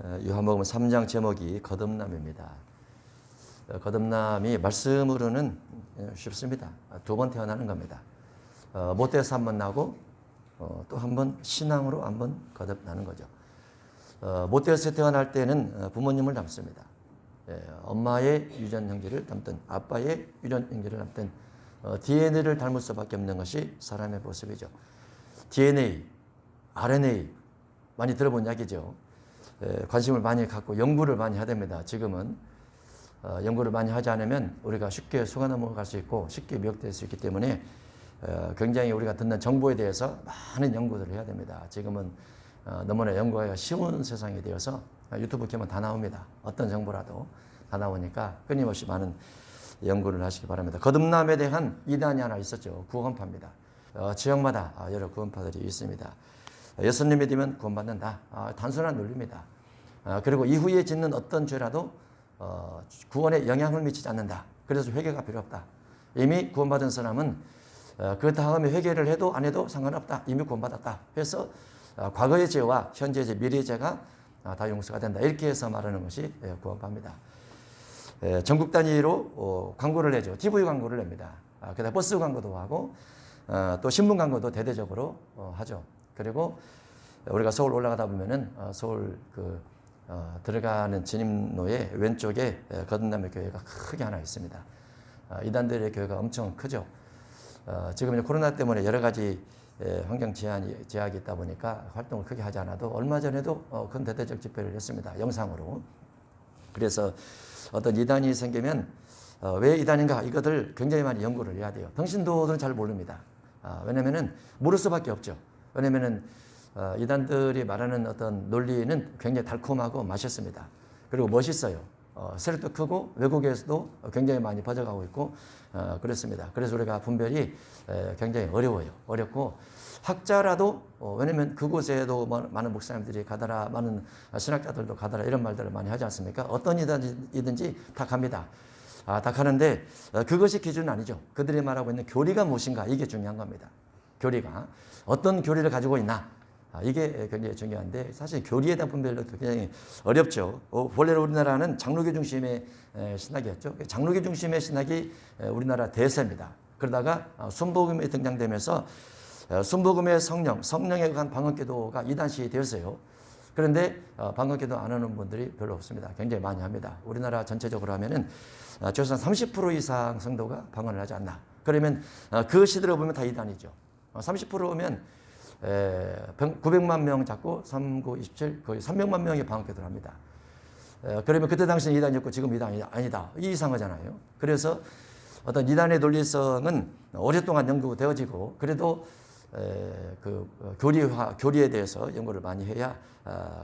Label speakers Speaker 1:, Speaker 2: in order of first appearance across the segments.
Speaker 1: 요한복음 3장 제목이 거듭남입니다. 거듭남이 말씀으로는 쉽습니다. 두 번 태어나는 겁니다. 못돼서 한 번 나고 또 한 번 신앙으로 한 번 거듭나는 거죠. 못돼서 태어날 때는 부모님을 닮습니다. 엄마의 유전 형제를 닮든 아빠의 유전 형제를 닮든 DNA를 닮을 수밖에 없는 것이 사람의 모습이죠. DNA, RNA 많이 들어본 이야기죠. 관심을 많이 갖고 연구를 많이 해야 됩니다. 지금은 연구를 많이 하지 않으면 우리가 쉽게 속아 넘어갈 수 있고 쉽게 미혹될 수 있기 때문에 굉장히 우리가 듣는 정보에 대해서 많은 연구들을 해야 됩니다. 지금은 너무나 연구하기가 쉬운 세상이 되어서 유튜브 키면 다 나옵니다. 어떤 정보라도 다 나오니까 끊임없이 많은 연구를 하시기 바랍니다. 거듭남에 대한 이단이 하나 있었죠. 구원파입니다. 지역마다 여러 구원파들이 있습니다. 예수님 믿으면 구원받는다. 단순한 논리입니다. 그리고 이후에 짓는 어떤 죄라도 구원에 영향을 미치지 않는다. 그래서 회개가 필요 없다. 이미 구원받은 사람은 그 다음에 회개를 해도 안 해도 상관없다. 이미 구원받았다. 그래서 과거의 죄와 현재의 죄, 미래의 죄가 다 용서가 된다. 이렇게 해서 말하는 것이 구원파입니다. 전국 단위로 광고를 내죠. TV 광고를 냅니다. 그다음 버스 광고도 하고 또 신문 광고도 대대적으로 하죠. 그리고 우리가 서울 올라가다 보면은 서울 들어가는 진입로의 왼쪽에 거듭남의 교회가 크게 하나 있습니다. 이단들의 교회가 엄청 크죠. 지금 이제 코로나 때문에 여러 가지 환경 제약이 있다 보니까 활동을 크게 하지 않아도 얼마 전에도 큰 대대적 집회를 했습니다. 영상으로. 그래서 어떤 이단이 생기면 왜 이단인가 이것들 굉장히 많이 연구를 해야 돼요. 평신도들은 잘 모릅니다. 왜냐면은 모를 수밖에 없죠. 왜냐면은 이단들이 말하는 어떤 논리는 굉장히 달콤하고 맛있습니다. 그리고 멋있어요. 세력도 크고 외국에서도 굉장히 많이 퍼져가고 있고 그렇습니다. 그래서 우리가 분별이 굉장히 어렵고 학자라도 왜냐면 그곳에도 많은 목사님들이 가더라, 많은 신학자들도 가더라 이런 말들을 많이 하지 않습니까? 어떤 이든지 다 갑니다. 다 가는데 그것이 기준은 아니죠. 그들이 말하고 있는 교리가 무엇인가 이게 중요한 겁니다. 교리가 어떤 교리를 가지고 있나 이게 굉장히 중요한데 사실 교리에 대한 분별도 굉장히 어렵죠. 원래 우리나라는 장로교 중심의 신학이었죠. 장로교 중심의 신학이 우리나라 대세입니다. 그러다가 순복음이 등장되면서 순복음의 성령에 의한 방언기도가 이단시 되었어요. 그런데 방언기도 안 하는 분들이 별로 없습니다. 굉장히 많이 합니다. 우리나라 전체적으로 하면은 최소한 30% 이상 성도가 방언을 하지 않나. 그러면 그 시대로 보면 다 이단이죠. 30%면 900만 명 잡고 3927 거의 300만 명이 방언기도를 합니다. 그러면 그때 당시는 이단이었고 지금 이단이 아니다. 이 이상하잖아요. 그래서 어떤 이단의 논리성은 오랫동안 연구되어지고 그래도 교리에 대해서 연구를 많이 해야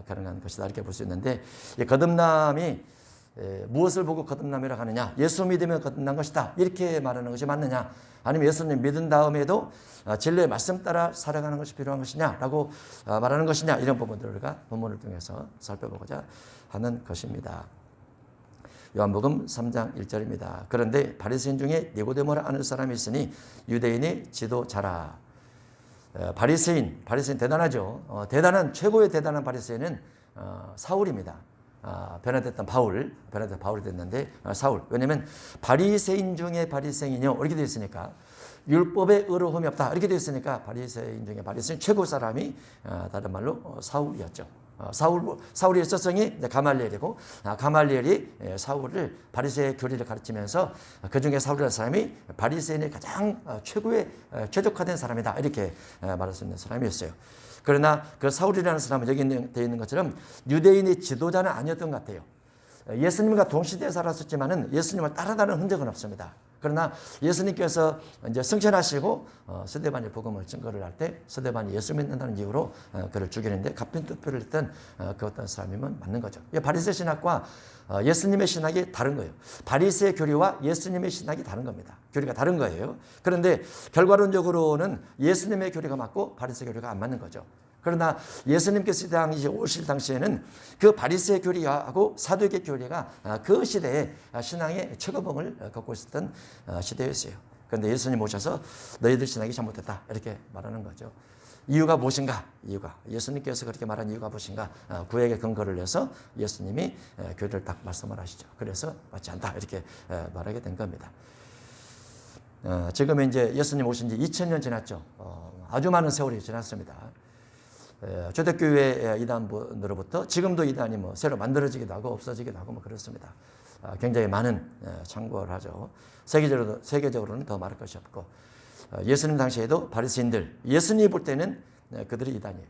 Speaker 1: 가능한 것이다 이렇게 볼 수 있는데 거듭남이 무엇을 보고 거듭남이라고 하느냐 예수 믿으면 거듭난 것이다 이렇게 말하는 것이 맞느냐 아니면 예수님 믿은 다음에도 진리의 말씀 따라 살아가는 것이 필요한 것이냐 라고 말하는 것이냐 이런 부분들을 우리가 본문을 통해서 살펴보고자 하는 것입니다. 요한복음 3장 1절입니다. 그런데 바리새인 중에 니고데모라 아는 사람이 있으니 유대인의 지도자라. 바리새인 대단하죠. 최고의 대단한 바리새인은 사울입니다. 변화됐던 바울이 됐는데 사울. 왜냐하면 바리새인 중에 바리새인이요 이렇게 되어 있으니까 율법에 의로움이 없다 이렇게 되어 있으니까 바리새인 중에 바리새인 최고 사람이 다른 말로 사울이었죠. 사울의 서성이 가말리엘이고 가말리엘이 사울을 바리새의 교리를 가르치면서 그 중에 사울이라는 사람이 바리새인의 가장 최고의 최적화된 사람이다 이렇게 말할 수 있는 사람이었어요. 그러나 그 사울이라는 사람은 여기 되어 있는 것처럼 유대인의 지도자는 아니었던 것 같아요. 예수님과 동시대에 살았었지만은 예수님을 따라다니는 흔적은 없습니다. 그러나 예수님께서 이제 승천하시고 스데반이 복음을 증거를 할 때 스데반이 예수 믿는다는 이유로 그를 죽이는데 값진 투표를 했던 그 어떤 사람이면 맞는 거죠. 바리새 신학과 예수님의 신학이 다른 거예요. 바리새 교리와 예수님의 신학이 다른 겁니다. 교리가 다른 거예요. 그런데 결과론적으로는 예수님의 교리가 맞고 바리새 교리가 안 맞는 거죠. 그러나 예수님께서 오실 당시에는 그 바리새 교리하고 사두개 교리가 그 시대에 신앙의 최고봉을 걷고 있었던 시대였어요. 그런데 예수님 오셔서 너희들 신학이 잘못됐다 이렇게 말하는 거죠. 이유가 무엇인가? 이유가 예수님께서 그렇게 말한 이유가 무엇인가? 구약의 근거를 내서 예수님이 교리를 딱 말씀을 하시죠. 그래서 맞지 않다 이렇게 말하게 된 겁니다. 지금 이제 예수님 오신 지 2000년 지났죠. 아주 많은 세월이 지났습니다. 초대교회 이단으로부터 지금도 이단이 뭐 새로 만들어지기도 하고 없어지기도 하고 뭐 그렇습니다. 굉장히 많은 참고를 하죠. 세계적으로는 더 말할 것이 없고, 예수님 당시에도 바리새인들, 예수님이 볼 때는 그들이 이단이에요.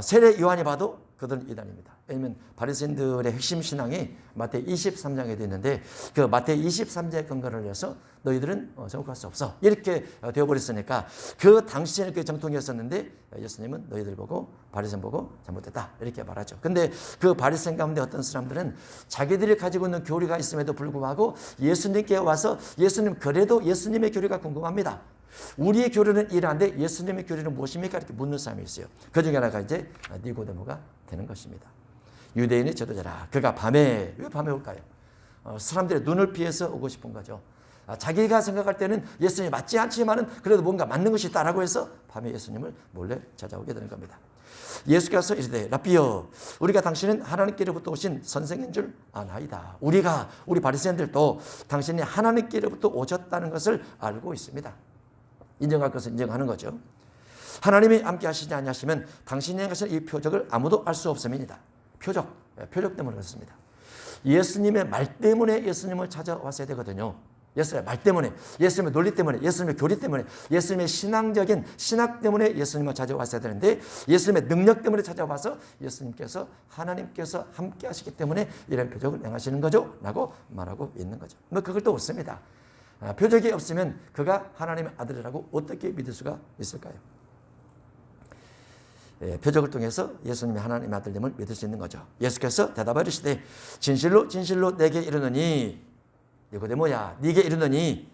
Speaker 1: 세례 요한이 봐도 그들은 이단입니다. 왜냐하면 바리새인들의 핵심 신앙이 마태이 23장에 되어 있는데, 그 마태이 23장의 근거를 해서 너희들은 정복할 수 없어 이렇게 되어버렸으니까, 그 당시에는 그게 정통이었었는데 예수님은 너희들 보고 바리새인 보고 잘못됐다 이렇게 말하죠. 근데 그 바리새인 가운데 어떤 사람들은 자기들이 가지고 있는 교리가 있음에도 불구하고 예수님께 와서 예수님, 그래도 예수님의 교리가 궁금합니다. 우리의 교리는 이러한데 예수님의 교리는 무엇입니까? 이렇게 묻는 사람이 있어요. 그 중에 하나가 이제 니고데모가 되는 것입니다. 유대인의 지도자라. 그가 왜 밤에 올까요? 사람들의 눈을 피해서 오고 싶은 거죠. 자기가 생각할 때는 예수님이 맞지 않지만은 그래도 뭔가 맞는 것이 있다라고 해서 밤에 예수님을 몰래 찾아오게 되는 겁니다. 예수께서 이르되 라삐여, 우리가 당신은 하나님께로부터 오신 선생인 줄 아나이다. 우리 바리새인들도 당신이 하나님께로부터 오셨다는 것을 알고 있습니다. 인정할 것은 인정하는 거죠. 하나님이 함께 하시지 아니하시면 당신이 행하신 이 표적을 아무도 알 수 없음이니이다. 표적 때문에 그렇습니다. 예수님의 말 때문에 예수님을 찾아왔어야 되거든요. 예수님의 말 때문에, 예수님의 논리 때문에, 예수님의 교리 때문에, 예수님의 신앙적인 신학 때문에 예수님을 찾아왔어야 되는데, 예수님의 능력 때문에 찾아와서 예수님께서, 하나님께서 함께 하시기 때문에 이런 표적을 행하시는 거죠 라고 말하고 있는 거죠. 뭐 그걸 또 없습니다. 표적이 없으면 그가 하나님의 아들이라고 어떻게 믿을 수가 있을까요? 표적을 통해서 예수님이 하나님의 아들님을 믿을 수 있는 거죠. 예수께서 대답하시되 진실로 진실로 내게 이르노니, 니고데모야, 네게 이르노니,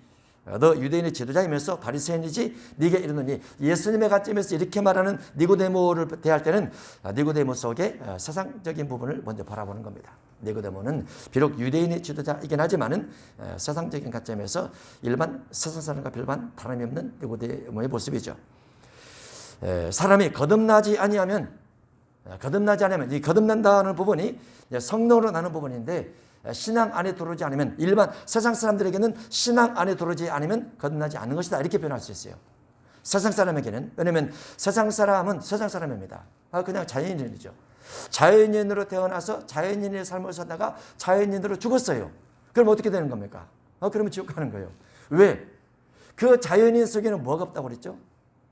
Speaker 1: 너 유대인의 지도자이면서 바리새인이지 네게 이르노니. 예수님의 관점에서 이렇게 말하는 니고데모를 대할 때는 니고데모 속에 세상적인 부분을 먼저 바라보는 겁니다. 니고데모는 비록 유대인의 지도자이긴 하지만은 세상적인 관점에서 일반 세상 사람과 별반 다름이 없는 니고데모의 모습이죠. 사람이 거듭나지 아니하면 이 거듭난다는 부분이 성령으로 나는 부분인데, 신앙 안에 들어오지 않으면, 일반 세상 사람들에게는 신앙 안에 들어오지 않으면 거듭나지 않는 것이다 이렇게 표현할 수 있어요. 세상 사람에게는. 왜냐하면 세상 사람은 세상 사람입니다. 그냥 자연인이죠. 자연인으로 태어나서 자연인의 삶을 살다가 자연인으로 죽었어요. 그럼 어떻게 되는 겁니까? 그러면 지옥 가는 거예요. 왜? 그 자연인 속에는 뭐가 없다고 그랬죠?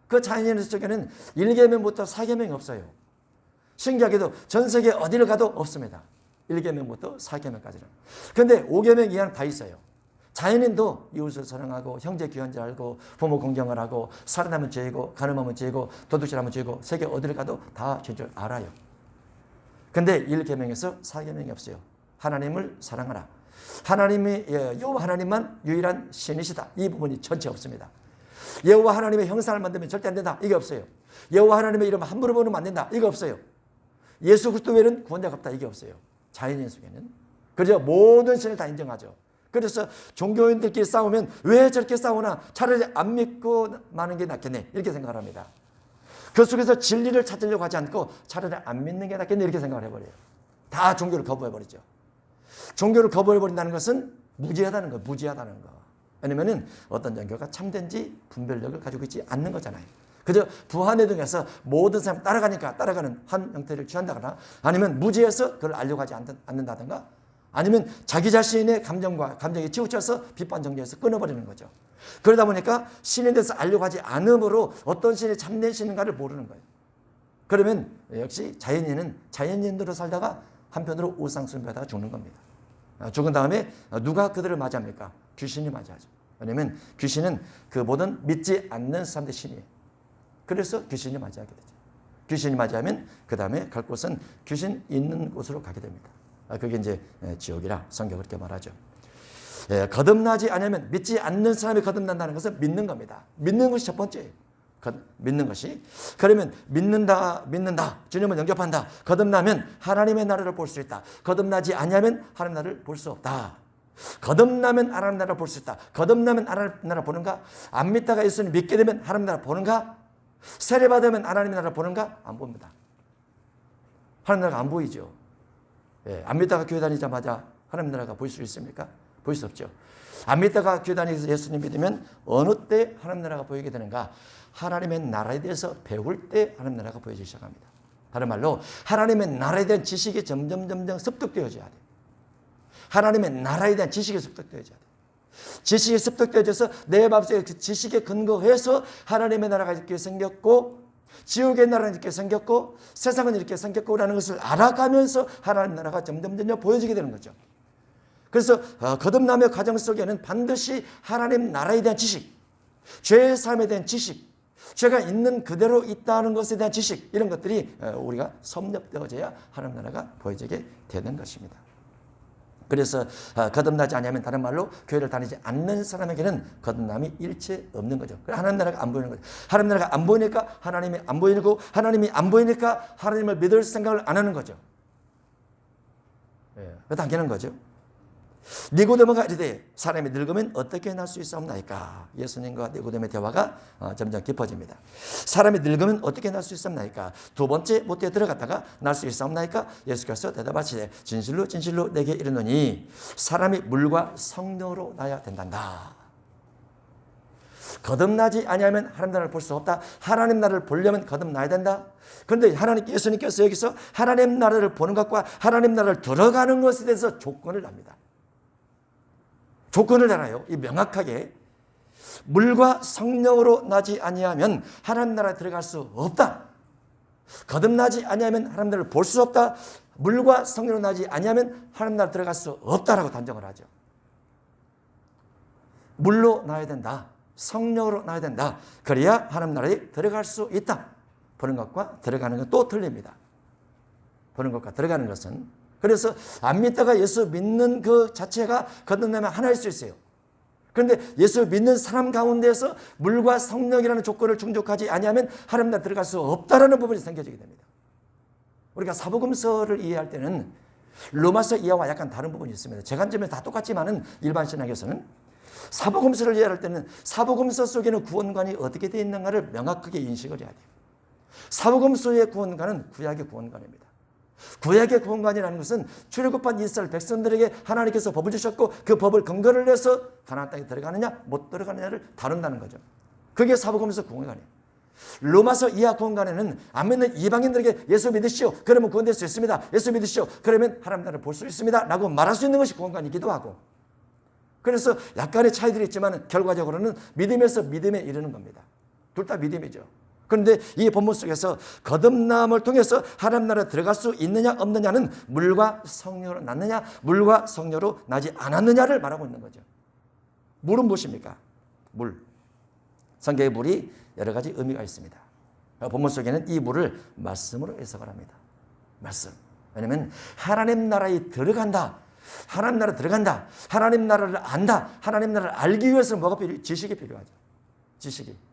Speaker 1: 그 자연인 속에는 1계명부터 4계명이 없어요. 신기하게도 전 세계 어디를 가도 없습니다. 1계명부터 4계명까지는. 그런데 5계명 이하는 다 있어요. 자연인도 이웃을 사랑하고 형제 귀한 알고 부모 공경을 하고 살인하면 죄이고 간음하면 죄이고 도둑질하면 죄이고 세계 어디를 가도 다 죄인 줄 알아요. 근데 1계명에서 4계명이 없어요. 하나님을 사랑하라. 하나님이 여호와 하나님만 유일한 신이시다. 이 부분이 전체 없습니다. 여호와 하나님의 형상을 만들면 절대 안 된다. 이게 없어요. 여호와 하나님의 이름 함부로 부르면 안 된다. 이거 없어요. 예수 그리스도 외에는 구원자가 없다. 이게 없어요. 자연인 속에는. 그래서 모든 신을 다 인정하죠. 그래서 종교인들끼리 싸우면 왜 저렇게 싸우나, 차라리 안 믿고 마는 게 낫겠네 이렇게 생각을 합니다. 그 속에서 진리를 찾으려고 하지 않고 차라리 안 믿는 게 낫겠네 이렇게 생각을 해버려요. 다 종교를 거부해버리죠. 종교를 거부해버린다는 것은 무지하다는 거, 무지하다는 거. 왜냐면은 어떤 종교가 참된지 분별력을 가지고 있지 않는 거잖아요. 그저 부한에 등해서 모든 사람 따라가니까 따라가는 한 형태를 취한다거나, 아니면 무지해서 그걸 알려고 하지 않는다든가, 아니면 자기 자신의 감정에 치우쳐서 비판정죄에서 끊어버리는 거죠. 그러다 보니까 신에 대해서 알려고 하지 않으므로 어떤 신이 참된 신인가를 모르는 거예요. 그러면 역시 자연인은 자연인으로 살다가 한편으로 우상숭배하다가 죽는 겁니다. 죽은 다음에 누가 그들을 맞이합니까? 귀신이 맞이하죠. 왜냐하면 귀신은 그 모든 믿지 않는 사람들의 신이에요. 그래서 귀신이 맞이하게 되죠. 귀신이 맞이하면 그 다음에 갈 곳은 귀신 있는 곳으로 가게 됩니다. 그게 이제 지옥이라 성경 그렇게 말하죠. 거듭나지 않으면, 믿지 않는 사람이 거듭난다는 것은 믿는 겁니다. 믿는 것이 첫 번째예요. 믿는 것이. 그러면 믿는다, 주님을 영접한다, 거듭나면 하나님의 나라를 볼 수 있다. 거듭나지 않으면 하나님 나라를 볼 수 없다. 거듭나면 하나님 나라를 볼 수 있다. 거듭나면 하나님 나라 보는가? 안 믿다가 예수님 믿게 되면 하나님 나라 보는가? 세례받으면 하나님의 나라를 보는가? 안 봅니다. 하나님 나라가 안 보이죠. 예, 안 믿다가 교회 다니자마자 하나님 나라가 보일 수 있습니까? 보일 수 없죠. 안 믿다가 교회 다니면서 예수님 믿으면 어느 때 하나님 나라가 보이게 되는가? 하나님의 나라에 대해서 배울 때 하나님 나라가 보여지기 시작합니다. 다른 말로 하나님의 나라에 대한 지식이 점점 습득되어져야 돼요. 하나님의 나라에 대한 지식이 습득되어져야 돼요. 지식이 습득되어져서 내 마음속에 그 지식에 근거해서 하나님의 나라가 이렇게 생겼고 지옥의 나라는 이렇게 생겼고 세상은 이렇게 생겼고라는 것을 알아가면서 하나님 나라가 점점 보여지게 되는 거죠. 그래서 거듭남의 과정 속에는 반드시 하나님 나라에 대한 지식, 죄의 삶에 대한 지식, 죄가 있는 그대로 있다는 것에 대한 지식, 이런 것들이 우리가 섭렵되어져야 하나님 나라가 보여지게 되는 것입니다. 그래서 거듭나지 않으면 다른 말로 교회를 다니지 않는 사람에게는 거듭남이 일체 없는 거죠. 하나님 나라가 안 보이는 거죠. 하나님 나라가 안 보이니까 하나님이 안 보이고 하나님이 안 보이니까 하나님을 믿을 생각을 안 하는 거죠. 당연한 거죠. 니고데모가 이르되 사람이 늙으면 어떻게 날 수 있사옵나이까? 예수님과 니고데모의 대화가 점점 깊어집니다. 사람이 늙으면 어떻게 날 수 있사옵나이까? 두 번째 못되어 들어갔다가 날 수 있사옵나이까? 예수께서 대답하시되 진실로 진실로 내게 이르노니 사람이 물과 성령으로 나야 된단다. 거듭나지 아니하면 하나님 나라를 볼 수 없다. 하나님 나라를 보려면 거듭나야 된다. 그런데 예수님께서 여기서 하나님 나라를 보는 것과 하나님 나라를 들어가는 것에 대해서 조건을 합니다. 조건을 달아요. 이 명확하게 물과 성령으로 나지 아니하면 하나님 나라에 들어갈 수 없다. 거듭나지 아니하면 하나님 나라를 볼 수 없다. 물과 성령으로 나지 아니하면 하나님 나라에 들어갈 수 없다라고 단정을 하죠. 물로 나야 된다. 성령으로 나야 된다. 그래야 하나님 나라에 들어갈 수 있다. 보는 것과 들어가는 건 또 틀립니다. 보는 것과 들어가는 것은. 그래서 안 믿다가 예수 믿는 그 자체가 거듭나면 하나일 수 있어요. 그런데 예수 믿는 사람 가운데서 물과 성령이라는 조건을 충족하지 아니하면 하나님 나라에 들어갈 수 없다라는 부분이 생겨지게 됩니다. 우리가 사복음서를 이해할 때는 로마서 이해와 약간 다른 부분이 있습니다. 제 관점에서 다 똑같지만은 일반 신학에서는 사복음서를 이해할 때는 사복음서 속에는 구원관이 어떻게 되어 있는가를 명확하게 인식을 해야 돼요. 사복음서의 구원관은 구약의 구원관입니다. 구약의 구원관이라는 것은 출애굽한 이스라엘 백성들에게 하나님께서 법을 주셨고 그 법을 근거를 해서 가나안 땅에 들어가느냐 못 들어가느냐를 다룬다는 거죠. 그게 사복음서 구원관이에요. 로마서 이하 구원관에는 안 믿는 이방인들에게 예수 믿으시오. 그러면 구원될 수 있습니다. 예수 믿으시오. 그러면 하나님 나라를 볼 수 있습니다. 라고 말할 수 있는 것이 구원관이기도 하고. 그래서 약간의 차이들이 있지만 결과적으로는 믿음에서 믿음에 이르는 겁니다. 둘 다 믿음이죠. 그런데 이 본문 속에서 거듭남을 통해서 하나님 나라에 들어갈 수 있느냐 없느냐는 물과 성령으로 났느냐 물과 성령으로 나지 않았느냐를 말하고 있는 거죠. 물은 무엇입니까? 물. 성경의 물이 여러 가지 의미가 있습니다. 본문 속에는 이 물을 말씀으로 해석을 합니다. 말씀. 왜냐하면 하나님 나라에 들어간다. 하나님 나라에 들어간다. 하나님 나라를 안다. 하나님 나라를 알기 위해서는 뭐가 필요해요? 지식이 필요하죠.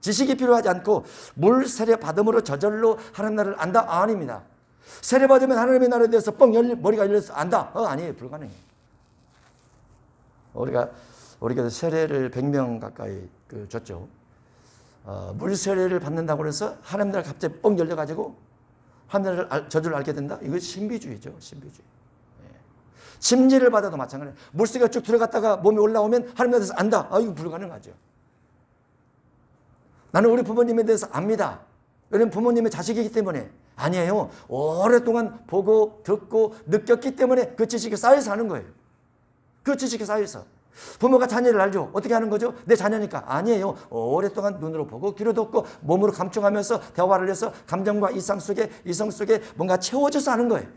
Speaker 1: 지식이 필요하지 않고 물 세례 받음으로 저절로 하나님 나라를 안다? 아닙니다. 세례 받으면 하나님의 나라에 대해서 머리가 열려서 안다? 아니에요. 불가능해요. 우리가 세례를 100명 가까이 줬죠. 물 세례를 받는다고 해서 하나님 나라가 갑자기 뻥 열려가지고 하나님 나라를 저절로 알게 된다? 이거 신비주의죠. 신비주의. 침례를 받아도 마찬가지예요. 물속에 쭉 들어갔다가 몸이 올라오면 하나님 나라에서 안다? 이거 불가능하죠. 나는 우리 부모님에 대해서 압니다. 왜냐하면 부모님의 자식이기 때문에. 아니에요. 오랫동안 보고 듣고 느꼈기 때문에 그 지식이 쌓여서 하는 거예요. 그 지식이 쌓여서. 부모가 자녀를 알죠. 어떻게 하는 거죠? 내 자녀니까. 아니에요. 오랫동안 눈으로 보고 귀로 듣고 몸으로 감청하면서 대화를 해서 감정과 이성 속에 뭔가 채워져서 하는 거예요.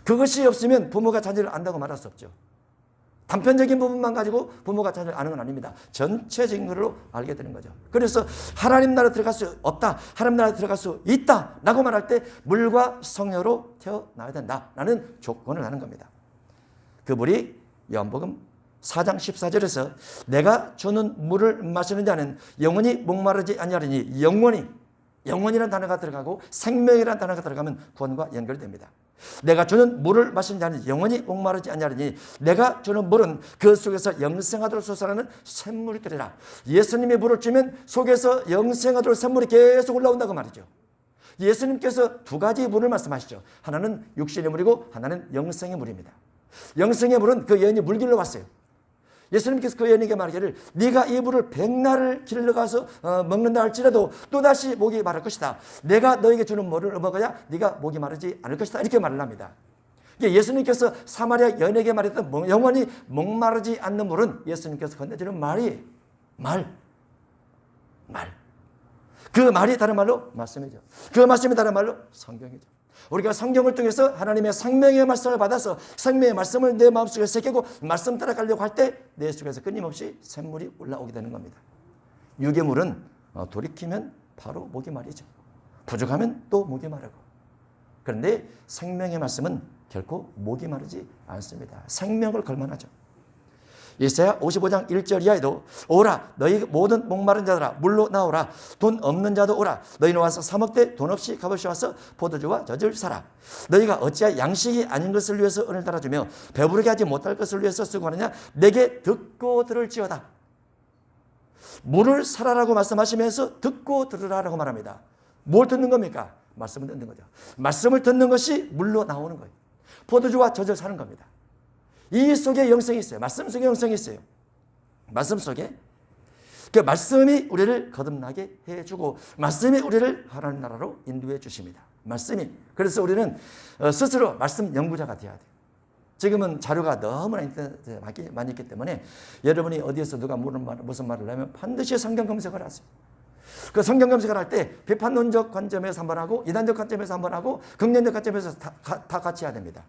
Speaker 1: 그것이 없으면 부모가 자녀를 안다고 말할 수 없죠. 단편적인 부분만 가지고 부모가 자녀를 아는 건 아닙니다. 전체적인 걸로 알게 되는 거죠. 그래서 하나님 나라에 들어갈 수 없다. 하나님 나라에 들어갈 수 있다. 라고 말할 때 물과 성령으로 태어나야 된다라는 조건을 하는 겁니다. 그 물이 요한복음 4장 14절에서 내가 주는 물을 마시는 자는 영원히 목마르지 아니하리니 영원히 영혼이라는 단어가 들어가고 생명이라는 단어가 들어가면 구원과 연결됩니다. 내가 주는 물을 마신 자는 영원히 목마르지 아니하리니 내가 주는 물은 그 속에서 영생하도록 솟아나는 샘물이 되리라. 예수님이 물을 주면 속에서 영생하도록 샘물이 계속 올라온다고 말이죠. 예수님께서 두 가지 물을 말씀하시죠. 하나는 육신의 물이고 하나는 영생의 물입니다. 영생의 물은 그 여인이 물길로 왔어요. 예수님께서 그 여인에게 말하기를 네가 이 물을 백날을 길러 가서 먹는다 할지라도 또다시 목이 마를 것이다. 내가 너에게 주는 물을 먹어야 네가 목이 마르지 않을 것이다. 이렇게 말을 합니다. 예수님께서 사마리아 여인에게 말했던 영원히 목마르지 않는 물은 예수님께서 건네주는 말이 말. 그 말이 다른 말로 말씀이죠. 그 말씀이 다른 말로 성경이죠. 우리가 성경을 통해서 하나님의 생명의 말씀을 받아서 생명의 말씀을 내 마음속에 새기고 말씀 따라가려고 할 때 내 속에서 끊임없이 샘물이 올라오게 되는 겁니다. 육의 물은 돌이키면 바로 목이 마르죠. 부족하면 또 목이 마르고. 그런데 생명의 말씀은 결코 목이 마르지 않습니다. 생명을 걸만하죠. 이사야 55장 1절 이하에도 오라 너희 모든 목마른 자들아 물로 나오라 돈 없는 자도 오라 너희는 와서 사 먹되 돈 없이 값없이 와서 포도주와 젖을 사라. 너희가 어찌하여 양식이 아닌 것을 위해서 은을 달아주며 배부르게 하지 못할 것을 위해서 수고하느냐. 내게 듣고 들을지어다. 물을 사라라고 말씀하시면서 듣고 들으라라고 말합니다. 뭘 듣는 겁니까? 말씀을 듣는 거죠. 말씀을 듣는 것이 물로 나오는 거예요. 포도주와 젖을 사는 겁니다. 이 속에 영성이 있어요. 말씀 속에 영성이 있어요. 말씀 속에 그 말씀이 우리를 거듭나게 해주고 말씀이 우리를 하나님 나라로 인도해 주십니다. 말씀이. 그래서 우리는 스스로 말씀 연구자가 돼야 돼요. 지금은 자료가 너무나 인터넷에 많이 있기 때문에 여러분이 어디에서 누가 무슨 말을 하면 반드시 성경 검색을 하세요. 그 성경 검색을 할 때 비판론적 관점에서 한번 하고 이단적 관점에서 한번 하고 긍정적 관점에서 다 같이 해야 됩니다.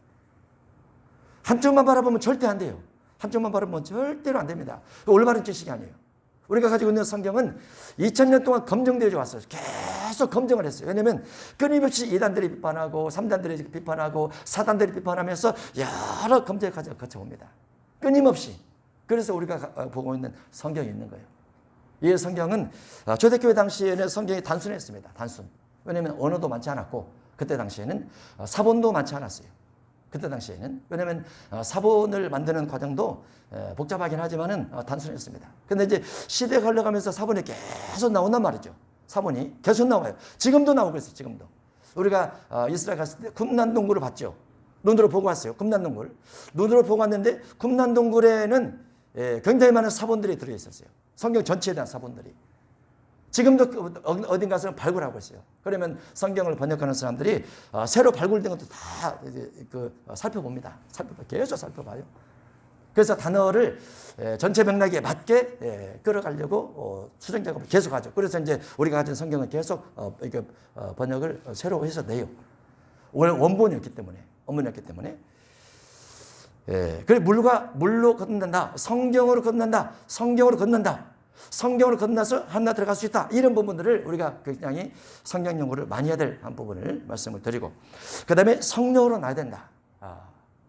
Speaker 1: 한쪽만 바라보면 절대 안 돼요. 한쪽만 바라보면 절대로 안 됩니다. 올바른 지식이 아니에요. 우리가 가지고 있는 성경은 2000년 동안 검증되어 왔어요. 계속 검증을 했어요. 왜냐하면 끊임없이 이단들이 비판하고 3단들이 비판하고 사단들이 비판하면서 여러 검증을 거쳐옵니다. 끊임없이. 그래서 우리가 보고 있는 성경이 있는 거예요. 이 성경은 초대교회 당시에는 성경이 단순했습니다. 단순. 왜냐하면 언어도 많지 않았고 그때 당시에는 사본도 많지 않았어요. 그때 당시에는. 왜냐하면 사본을 만드는 과정도 복잡하긴 하지만은 단순했습니다. 근데 이제 시대가 흘러가면서 사본이 계속 나온단 말이죠. 사본이 계속 나와요. 지금도 나오고 있어요. 지금도. 우리가 이스라엘 갔을 때 쿰란동굴을 봤죠. 눈으로 보고 왔어요. 쿰란동굴. 눈으로 보고 왔는데 쿰란동굴에는 굉장히 많은 사본들이 들어있었어요. 성경 전체에 대한 사본들이. 지금도 어딘가에서 발굴하고 있어요. 그러면 성경을 번역하는 사람들이 새로 발굴된 것도 다 살펴봅니다. 계속 살펴봐요. 그래서 단어를 전체 맥락에 맞게 끌어가려고 수정 작업을 계속하죠. 그래서 이제 우리가 가진 성경은 계속 번역을 새로 해서 내요. 원본이었기 때문에. 그래 물로 걷는다. 성경으로 걷는다. 성경으로 건너서 하나 들어갈 수 있다. 이런 부분들을 우리가 굉장히 성경 연구를 많이 해야 될 한 부분을 말씀을 드리고 그 다음에 성령으로 나야 된다.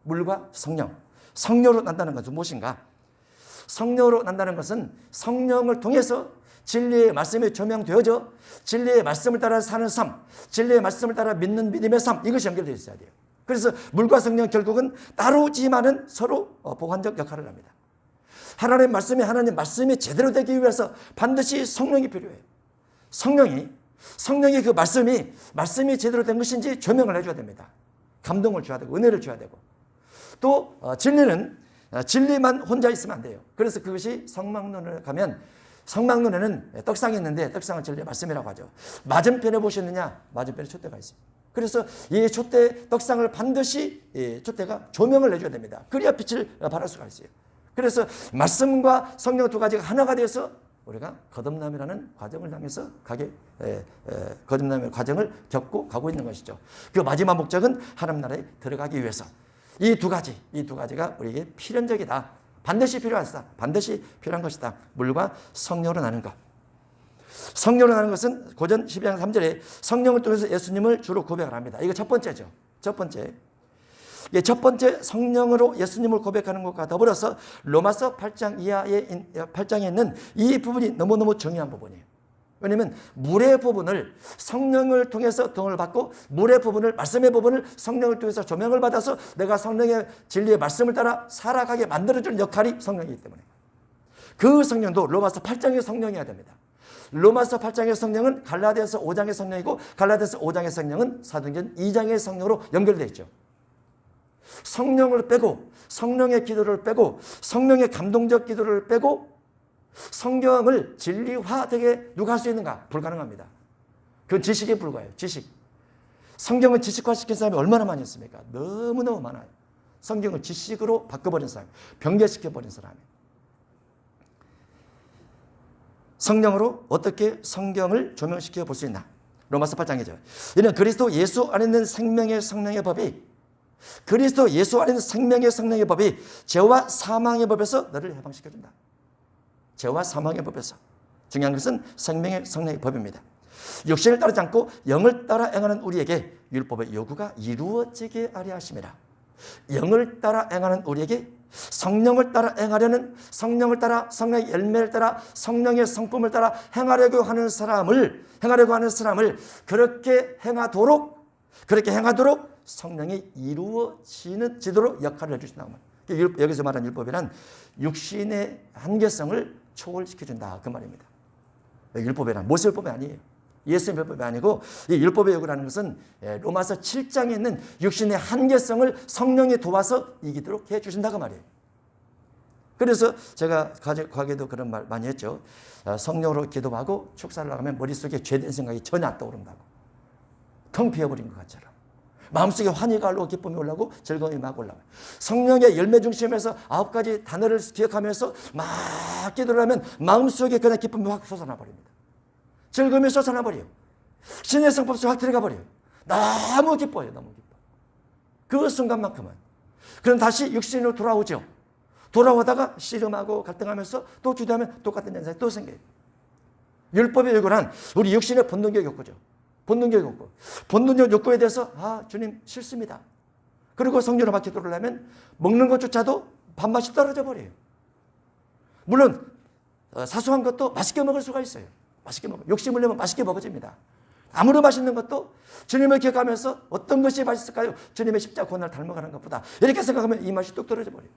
Speaker 1: 물과 성령. 성령으로 난다는 것은 무엇인가? 성령으로 난다는 것은 성령을 통해서 진리의 말씀이 조명되어져 진리의 말씀을 따라 사는 삶, 진리의 말씀을 따라 믿는 믿음의 삶 이것이 연결되어 있어야 돼요. 그래서 물과 성령 결국은 따로지만은 서로 보완적 역할을 합니다. 하나님 말씀이 제대로 되기 위해서 반드시 성령이 필요해요. 성령이 그 말씀이 제대로 된 것인지 조명을 해줘야 됩니다. 감동을 줘야 되고 은혜를 줘야 되고 또 진리만 혼자 있으면 안 돼요. 그래서 그것이 성막론을 가면 성막론에는 떡상이 있는데 떡상은 진리의 말씀이라고 하죠. 맞은편에 보셨느냐? 맞은편에 촛대가 있어요. 그래서 이 촛대 떡상을 반드시 촛대가 조명을 내줘야 됩니다. 그래야 빛을 발할 수가 있어요. 그래서 말씀과 성령 두 가지가 하나가 되어서 우리가 거듭남이라는 과정을 향해서 거듭남의 과정을 겪고 가고 있는 것이죠. 그 마지막 목적은 하나님 나라에 들어가기 위해서 이 두 가지가 우리에게 필연적이다. 반드시 필요한 것이다. 물과 성령으로 나는 것. 성령으로 나는 것은 고전 12장 3절에 성령을 통해서 예수님을 주로 고백을 합니다. 이거 첫 번째죠. 첫 번째 성령으로 예수님을 고백하는 것과 더불어서 로마서 8장에 있는 이 부분이 너무너무 중요한 부분이에요. 왜냐하면 물의 부분을 성령을 통해서 도움을 받고 물의 부분을 말씀의 부분을 성령을 통해서 조명을 받아서 내가 성령의 진리의 말씀을 따라 살아가게 만들어주는 역할이 성령이기 때문에 그 성령도 로마서 8장의 성령이어야 됩니다. 로마서 8장의 성령은 갈라디아서 5장의 성령이고 갈라디아서 5장의 성령은 사도행전 2장의 성령으로 연결되어 있죠. 성령을 빼고 성령의 기도를 빼고 성령의 감동적 기도를 빼고 성경을 진리화되게 누가 할 수 있는가? 불가능합니다. 그건 지식에 불과해요. 지식. 성경을 지식화시킨 사람이 얼마나 많이 있습니까? 너무너무 많아요. 성경을 지식으로 바꿔버린 사람, 변개시켜버린 사람이. 성령으로 어떻게 성경을 조명시켜 볼 수 있나? 로마서 8장이죠. 이는 그리스도 예수 안에 있는 생명의 성령의 법이 그리스도 예수 안에 있는 생명의 성령의 법이 죄와 사망의 법에서 너를 해방시켜준다. 죄와 사망의 법에서. 중요한 것은 생명의 성령의 법입니다. 육신을 따르지 않고 영을 따라 행하는 우리에게 율법의 요구가 이루어지게 하려 하심이라. 영을 따라 행하는 우리에게 성령을 따라 행하려는 성령을 따라 성령의 열매를 따라 성령의 성품을 따라 행하려고 하는 사람을 그렇게 행하도록 성령이 이루어지도록 역할을 해주신다고 말합니다. 여기서 말하는 율법이란 육신의 한계성을 초월시켜준다 그 말입니다. 율법이란 모세율법이 아니에요. 예수의 율법이 아니고 이 율법의 요구라는 것은 로마서 7장에 있는 육신의 한계성을 성령이 도와서 이기도록 해주신다고 말이에요. 그래서 제가 과거에도 그런 말 많이 했죠. 성령으로 기도하고 축사를 나가면 머릿속에 죄된 생각이 전혀 안 떠오른다고. 텅 비어버린 것 같처럼. 마음속에 환희가 올라오고 기쁨이 올라오고 즐거움이 막 올라와요. 성령의 열매 중심에서 9가지 단어를 기억하면서 막 기도를 하면 마음속에 그냥 기쁨이 확 솟아나 버립니다. 즐거움이 솟아나 버려요. 신의 성품 속에 확 들어가 버려요. 너무 기뻐요. 너무 기뻐. 그 순간만큼은. 그럼 다시 육신으로 돌아오죠. 돌아오다가 씨름하고 갈등하면서 또 기도하면 똑같은 현상이 또 생겨요. 율법의 요구란 우리 육신의 본능적 욕구죠. 본능적 욕구. 본능적 욕구에 대해서 주님 싫습니다. 그리고 성령으로 막 기도를 하면 먹는 것조차도 밥맛이 떨어져 버려요. 물론 사소한 것도 맛있게 먹을 수가 있어요. 맛있게 먹어. 욕심을 내면 맛있게 먹어집니다. 아무리 맛있는 것도 주님을 기억하면서 어떤 것이 맛있을까요? 주님의 십자가 고난을 닮아가는 것보다 이렇게 생각하면 이 맛이 뚝 떨어져 버려요.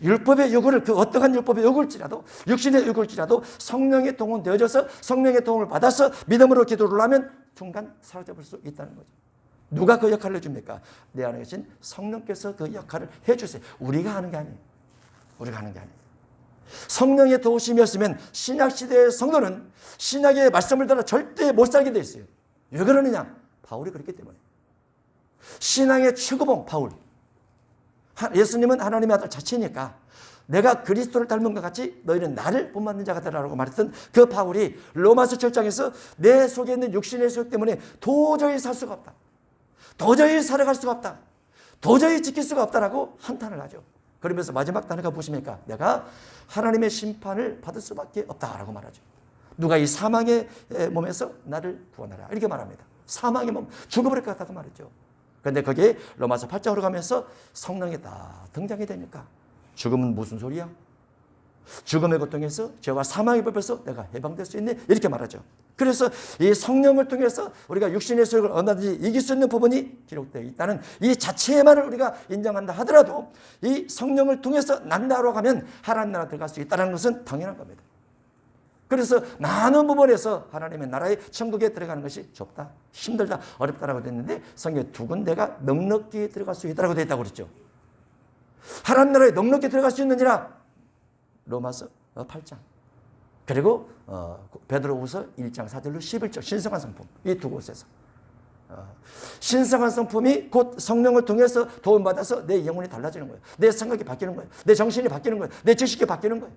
Speaker 1: 율법의 요구를 그 어떠한 율법의 요구일지라도 육신의 요구일지라도 성령의 동원되어져서 성령의 도움을 받아서 믿음으로 기도를 하면 중간 사라져볼 수 있다는 거죠. 누가 그 역할을 해줍니까? 내 안에 계신 성령께서 그 역할을 해주세요. 우리가 하는 게 아니에요. 성령의 도우심이었으면 신약시대의 성도는 신약의 말씀을 따라 절대 못 살게 돼 있어요. 왜 그러느냐? 바울이 그렇기 때문에. 신앙의 최고봉 바울. 예수님은 하나님의 아들 자체니까 내가 그리스도를 닮은 것 같이 너희는 나를 본받는 자가 되라고 말했던 그 바울이 로마서 7장에서 내 속에 있는 육신의 소욕 때문에 도저히 살 수가 없다. 도저히 살아갈 수가 없다. 도저히 지킬 수가 없다라고 한탄을 하죠. 그러면서 마지막 단어가 무엇입니까? 내가 하나님의 심판을 받을 수밖에 없다라고 말하죠. 누가 이 사망의 몸에서 나를 구원하라 이렇게 말합니다. 사망의 몸, 죽어버릴 것 같다고 말했죠. 그런데 거기에 로마서 8장으로 가면서 성령이 다 등장이 되니까 죽음은 무슨 소리야? 죽음의 고통에서 죄와 사망의 법에서 내가 해방될 수 있네 이렇게 말하죠. 그래서 이 성령을 통해서 우리가 육신의 소욕을 얼마든지 이길 수 있는 부분이 기록되어 있다는 이 자체만을 우리가 인정한다 하더라도 이 성령을 통해서 난다로 가면 하나님 나라 들어갈 수 있다는 것은 당연한 겁니다. 그래서 많은 부분에서 하나님의 나라의 천국에 들어가는 것이 좁다, 힘들다, 어렵다라고 됐는데 성경에 2군데가 넉넉히 들어갈 수 있다고 되어 있다고 그랬죠. 하나님 나라에 넉넉히 들어갈 수 있느니라 로마서 8장 그리고 베드로후서 1장 4절로 11절 신성한 성품 이 2곳에서 신성한 성품이 곧 성령을 통해서 도움받아서 내 영혼이 달라지는 거예요. 내 생각이 바뀌는 거예요. 내 정신이 바뀌는 거예요. 내 지식이 바뀌는 거예요.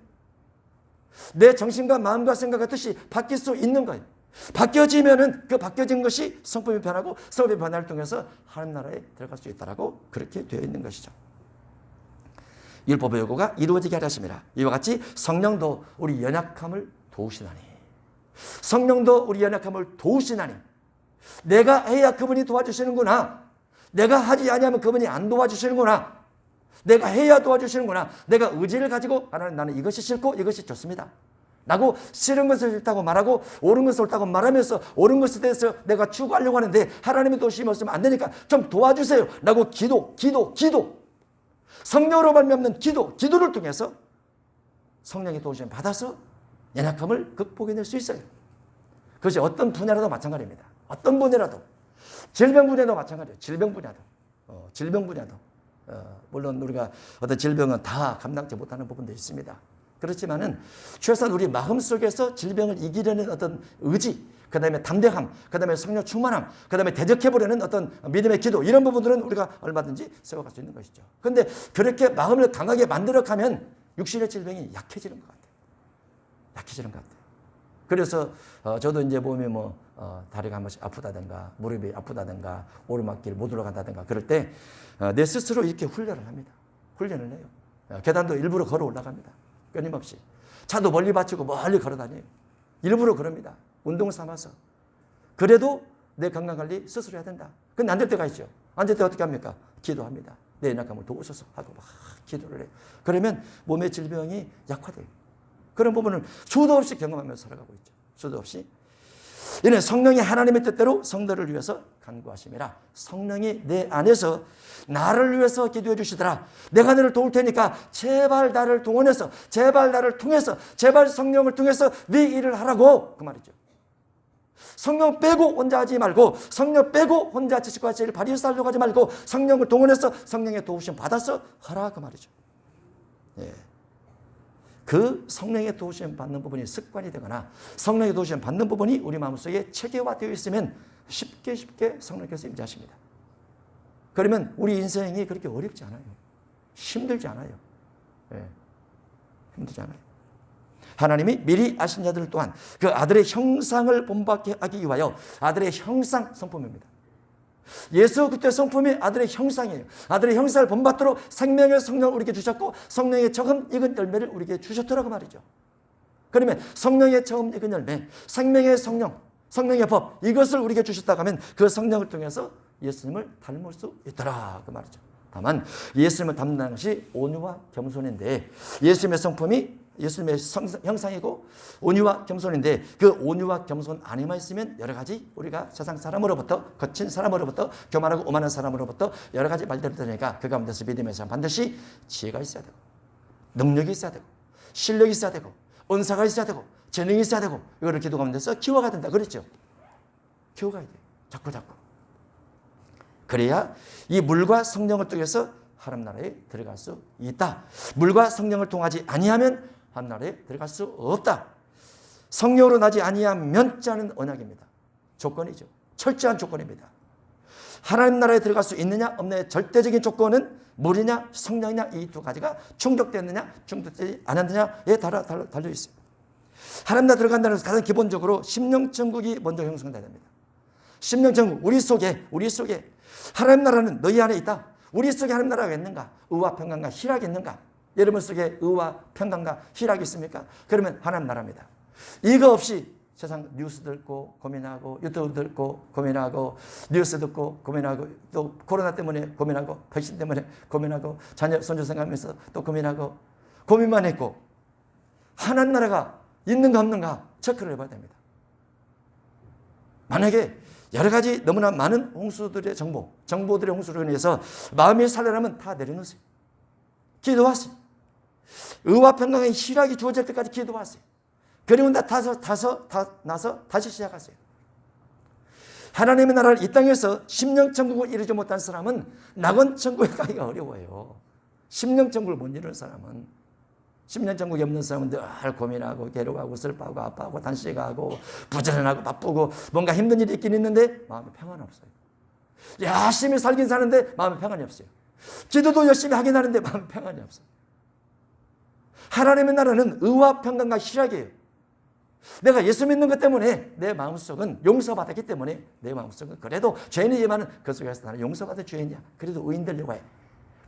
Speaker 1: 내 정신과 마음과 생각과 뜻이 바뀔 수 있는 거예요. 바뀌어지면은 그 바뀌어진 것이 성품이 변하고 성품의 변화를 통해서 하나님 나라에 들어갈 수 있다라고 그렇게 되어 있는 것이죠. 율법의 요구가 이루어지게 하려 하심이라. 이와 같이 성령도 우리 연약함을 도우시나니. 성령도 우리 연약함을 도우시나니. 내가 해야 그분이 도와주시는구나. 내가 하지 아니하면 그분이 안 도와주시는구나. 내가 해야 도와주시는구나. 내가 의지를 가지고 하나님 나는 이것이 싫고 이것이 좋습니다. 라고 싫은 것을 싫다고 말하고 옳은 것을 옳다고 말하면서 옳은 것에 대해서 내가 추구하려고 하는데 하나님의 도우심이 없으면 안 되니까 좀 도와주세요 라고 기도 성령으로 말미암는 기도를 통해서 성령의 도우심을 받아서 연약함을 극복해낼 수 있어요. 그것이 어떤 분야라도 마찬가지입니다. 어떤 분야라도. 질병 분야도 마찬가지예요. 질병 분야도. 물론 우리가 어떤 질병은 다 감당치 못하는 부분도 있습니다. 그렇지만은 최소한 우리 마음속에서 질병을 이기려는 어떤 의지, 그 다음에 담대함, 그 다음에 성령 충만함, 그 다음에 대적해보려는 어떤 믿음의 기도, 이런 부분들은 우리가 얼마든지 세워갈 수 있는 것이죠. 그런데 그렇게 마음을 강하게 만들어가면 육신의 질병이 약해지는 것 같아요. 그래서 저도 이제 몸이 다리가 한 번씩 아프다든가 무릎이 아프다든가 오르막길 못 올라간다든가 그럴 때 내 스스로 이렇게 훈련을 합니다. 훈련을 해요. 계단도 일부러 걸어 올라갑니다. 끊임없이. 차도 멀리 받치고 멀리 걸어 다녀요. 일부러 그럽니다. 운동 삼아서. 그래도 내 건강관리 스스로 해야 된다. 근데 안 될 때가 있죠. 안 될 때 어떻게 합니까? 기도합니다. 내 연약함을 도우소서 하고 막 기도를 해요. 그러면 몸의 질병이 약화돼요. 그런 부분을 수도 없이 경험하면서 살아가고 있죠. 수도 없이. 이는 성령이 하나님의 뜻대로 성도를 위해서 간구하심이라. 성령이 내 안에서 나를 위해서 기도해 주시더라. 내가 너를 도울 테니까 제발 나를 동원해서, 제발 나를 통해서, 제발 성령을 통해서 네 일을 하라고, 그 말이죠. 성령 빼고 혼자 하지 말고, 성령 빼고 혼자 지식과 지혜를 발휘해서 하려고 하지 말고 성령을 동원해서 성령의 도우심 받아서 하라, 그 말이죠. 예. 그 성령의 도우심 받는 부분이 습관이 되거나 성령의 도우심 받는 부분이 우리 마음속에 체계화되어 있으면 쉽게 성령께서 임재하십니다. 그러면 우리 인생이 그렇게 어렵지 않아요. 힘들지 않아요. 예. 힘들지 않아요. 하나님이 미리 아신 자들 또한 그 아들의 형상을 본받게 하기 위하여, 아들의 형상 성품입니다. 예수 그리스도의 성품이 아들의 형상이에요. 아들의 형상을 본받도록 생명의 성령을 우리에게 주셨고 성령의 처음 익은 열매를 우리에게 주셨더라고 말이죠. 그러면 성령의 처음 익은 열매, 생명의 성령, 성령의 법, 이것을 우리에게 주셨다고 하면 그 성령을 통해서 예수님을 닮을 수 있더라, 그 말이죠. 다만 예수님을 닮는 것이 온유와 겸손인데, 예수님의 성품이 예수님의 형상이고 온유와 겸손인데, 그 온유와 겸손 안에만 있으면 여러 가지 우리가 세상 사람으로부터, 거친 사람으로부터, 교만하고 오만한 사람으로부터 여러 가지 말들을 들으니까 그 가운데서 믿음에서 반드시 지혜가 있어야 되고, 능력이 있어야 되고, 실력이 있어야 되고, 은사가 있어야 되고, 재능이 있어야 되고, 이거를 기도 가운데서 키워가야 된다 그랬죠. 키워가야 돼요. 자꾸. 그래야 이 물과 성령을 통해서 하나님 나라에 들어갈 수 있다. 물과 성령을 통하지 아니하면 하나님 나라에 들어갈 수 없다. 성령으로 나지 아니하면 자는 언약입니다. 조건이죠. 철저한 조건입니다. 하나님 나라에 들어갈 수 있느냐 없느냐의 절대적인 조건은 물이냐 성령이냐, 이 두 가지가 충족되느냐 충족되지 않았느냐에 달려 있어요. 하나님 나라에 들어간다는 것은 가장 기본적으로 심령천국이 먼저 형성돼야 됩니다. 심령천국, 우리 속에 하나님 나라는 너희 안에 있다. 우리 속에 하나님 나라가 있는가? 의와 평강과 희락이 있는가? 여러분 속에 의와 평강과 희락이 있습니까? 그러면 하나님 나라입니다. 이거 없이 세상 뉴스 듣고 고민하고, 유튜브 듣고 고민하고, 뉴스 듣고 고민하고, 또 코로나 때문에 고민하고, 백신 때문에 고민하고, 자녀 손주 생각하면서 또 고민하고, 고민만 했고, 하나님 나라가 있는가 없는가 체크를 해봐야 됩니다. 만약에 여러 가지 너무나 많은 홍수들의 정보들의 홍수로 인해서 마음이 살려나면 다 내려놓으세요. 기도하세요. 의와 평강의 희락이 주어질 때까지 기도하세요. 그리고 나서 다시 시작하세요. 하나님의 나라를 이 땅에서 심령천국을 이루지 못한 사람은 낙원천국에 가기가 어려워요. 심령천국을 못 이루는 사람은, 심령천국이 없는 사람은 늘 고민하고 괴로워하고 슬퍼하고 아파하고 단식하고 부지런하고 바쁘고 뭔가 힘든 일이 있긴 있는데 마음에 평안이 없어요. 열심히 살긴 사는데 마음에 평안이 없어요. 기도도 열심히 하긴 하는데 마음에 평안이 없어요. 하나님의 나라는 의와 평강과 희락이에요. 내가 예수 믿는 것 때문에 내 마음속은 용서받았기 때문에 내 마음속은 그래도 죄인이지만 그 속에서 나는 용서받은 죄인이야. 그래도 의인 되려고 해.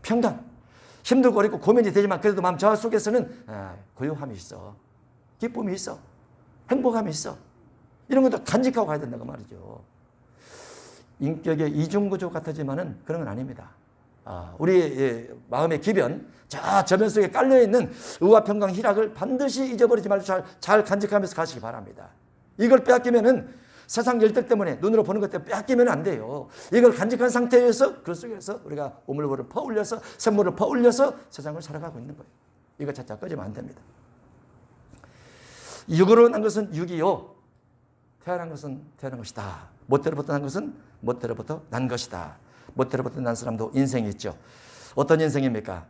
Speaker 1: 평강. 힘들고 어렵고 고민이 되지만 그래도 마음 저 속에서는 고요함이 있어. 기쁨이 있어. 행복함이 있어. 이런 것도 간직하고 가야 된다고 말이죠. 인격의 이중구조 같아지만은 그런 건 아닙니다. 우리의 마음의 기변, 저변 속에 깔려있는 의와 평강, 희락을 반드시 잊어버리지 말고 잘 간직하면서 가시기 바랍니다. 이걸 빼앗기면은 세상 열등 때문에 눈으로 보는 것 때문에 빼앗기면 안 돼요. 이걸 간직한 상태에서 그 속에서 우리가 오물물을 퍼올려서 샘물을 퍼올려서 세상을 살아가고 있는 거예요. 이거 차차 꺼지면 안 됩니다. 육으로 난 것은 육이요, 태어난 것은 태어난 것이다. 못대로부터 난 것은 못대로부터 난 것이다. 못대로부터 난 사람도 인생이 있죠. 어떤 인생입니까?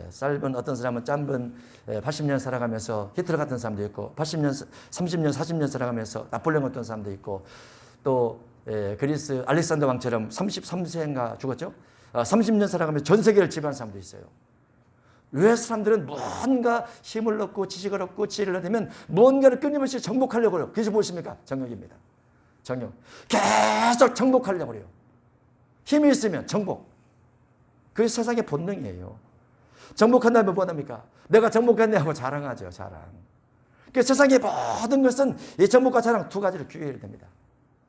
Speaker 1: 짧은 어떤 사람은 짧은 80년 살아가면서 히틀러 같은 사람도 있고 80년, 30년, 40년 살아가면서 나폴레옹 같은 사람도 있고 또 그리스 알렉산더 왕처럼 33세인가 죽었죠. 30년 살아가면서 전 세계를 지배한 사람도 있어요. 왜 사람들은 뭔가 힘을 얻고 지식을 얻고 지혜를 얻으면 뭔가를 끊임없이 정복하려고 해요. 그것이 무엇입니까? 정욕입니다. 정욕. 계속 정복하려고 해요. 힘이 있으면 정복. 그게 세상의 본능이에요. 정복한다면 뭐합니까? 내가 정복했네 하고 자랑하죠. 자랑. 그러니까 세상의 모든 것은 이 정복과 자랑 두 가지를 규율해야 됩니다.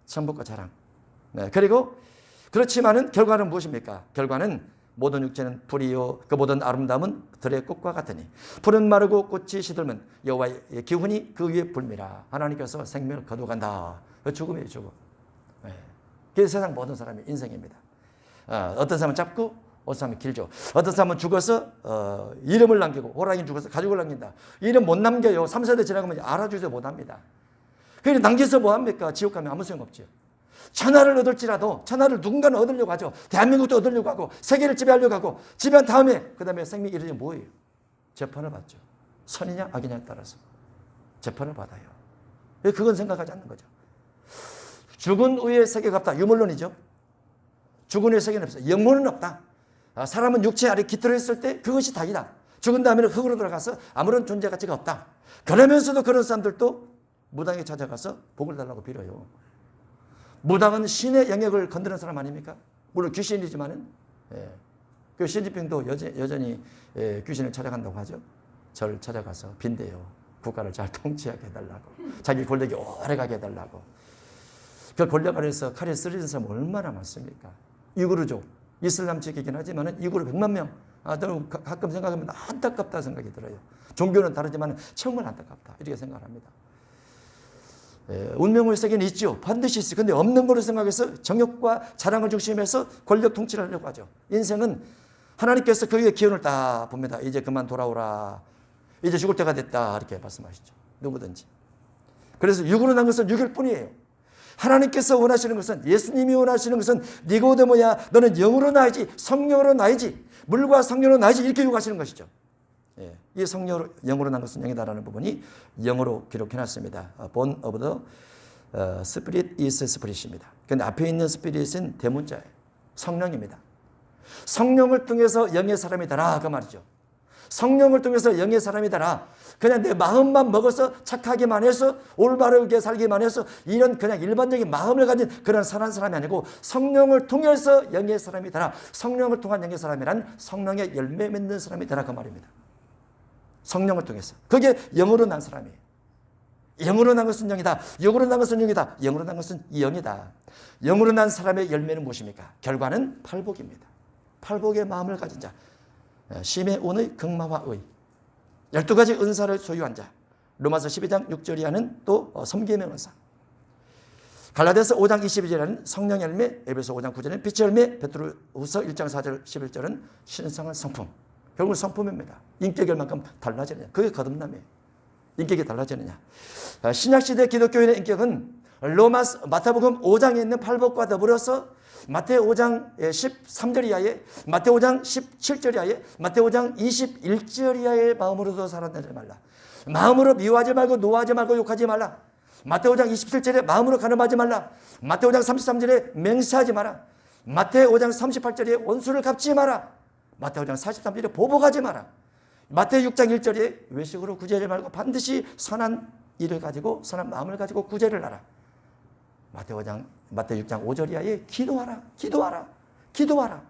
Speaker 1: 정복과 자랑. 네. 그리고 그렇지만은 결과는 무엇입니까? 결과는 모든 육체는 불이요 그 모든 아름다움은 들의 꽃과 같으니 풀은 마르고 꽃이 시들면 여호와의 기훈이 그 위에 불미라. 하나님께서 생명을 거두간다. 죽음이에요. 죽음. 네. 그게 세상 모든 사람의 인생입니다. 어떤 사람은 짧고 어떤 사람은 길죠. 어떤 사람은 죽어서 이름을 남기고 호랑이는 죽어서 가족을 남긴다. 이름 못 남겨요. 3세대 지나가면 알아주지도 못합니다. 그래서 남겨서 뭐합니까? 지옥 가면 아무 소용없죠. 천하를 얻을지라도 천하를 누군가는 얻으려고 하죠. 대한민국도 얻으려고 하고 세계를 지배하려고 하고 지배한 다음에 그 다음에 생명이 이르지 뭐예요? 재판을 받죠. 선이냐 악이냐에 따라서 재판을 받아요. 그건 생각하지 않는 거죠. 죽은 후에 세계가 없다. 유물론이죠. 죽은 후에 세계는 없어요. 영혼은 없다. 사람은 육체 아래 깃들어 있을 때 그것이 다이다. 죽은 다음에는 흙으로 들어가서 아무런 존재 가치가 없다. 그러면서도 그런 사람들도 무당에 찾아가서 복을 달라고 빌어요. 무당은 신의 영역을 건드는 사람 아닙니까? 물론 귀신이지만은 그 시진핑도 여전히 귀신을 찾아간다고 하죠. 저를 찾아가서 빈대요. 국가를 잘 통치하게 해달라고. 자기 권력이 오래가게 해달라고. 그 권력 아래에서 칼에 쓰러진 사람 얼마나 많습니까? 이구르족, 이슬람 지역이긴 하지만 이구르 100만 명. 저는 가끔 생각하면 안타깝다 생각이 들어요. 종교는 다르지만 정말 안타깝다 이렇게 생각합니다. 운명의 세계는 있죠. 반드시 있어요. 근데 없는 거로 생각해서 정욕과 자랑을 중심해서 권력 통치를 하려고 하죠. 인생은 하나님께서 그 위에 기운을 딱 봅니다. 이제 그만 돌아오라. 이제 죽을 때가 됐다. 이렇게 말씀하시죠. 누구든지. 그래서 육으로 난 것은 육일 뿐이에요. 하나님께서 원하시는 것은, 예수님이 원하시는 것은 니고데모야 너는 영으로 나야지, 성령으로 나야지, 물과 성령으로 나야지 이렇게 요구하시는 것이죠. 이 성령으로 영으로 난 것은 영이다라는 부분이 영어로 기록해놨습니다. Born of the Spirit is Spirit입니다. 그런데 앞에 있는 Spirit은 대문자예요. 성령입니다. 성령을 통해서 영의 사람이 되라 그 말이죠. 성령을 통해서 영의 사람이 되라. 그냥 내 마음만 먹어서 착하기만 해서 올바르게 살기만 해서 이런 그냥 일반적인 마음을 가진 그런 선한 사람이 아니고 성령을 통해서 영의 사람이 되라. 성령을 통한 영의 사람이란 성령의 열매 맺는 사람이 되라 그 말입니다. 성령을 통해서. 그게 영으로 난 사람이에요. 영으로 난 것은 영이다. 영으로 난 것은 영이다. 영으로 난 것은 영이다. 영으로 난 사람의 열매는 무엇입니까? 결과는 팔복입니다. 팔복의 마음을 가진 자. 심의 운의 극마화의 12가지 은사를 소유한 자. 로마서 12장 6절이 하는 또 섬김의 은사. 갈라디아서 5장 22절에 하는 성령 열매, 에베소 5장 9절에는 빛의 열매, 베드로후서 1장 4절 11절은 신성한 성품. 결국 성품입니다. 인격이 얼만큼 달라지느냐. 그게 거듭남이에요. 인격이 달라지느냐. 신약시대 기독교인의 인격은 마태복음 5장에 있는 팔복과 더불어서 마태 5장 13절 이하에, 마태 5장 17절 이하에, 마태 5장 21절 이하의 마음으로도 살아내지 말라. 마음으로 미워하지 말고 노하지 말고 욕하지 말라. 마태 5장 27절에 마음으로 가늠하지 말라. 마태 5장 33절에 맹세하지 마라. 마태 5장 38절에 원수를 갚지 마라. 마태 5장 43절에 보복하지 마라. 마태 6장 1절에 외식으로 구제하지 말고 반드시 선한 일을 가지고 선한 마음을 가지고 구제를 하라. 마태 6장 5절 이하에 기도하라. 기도하라. 기도하라.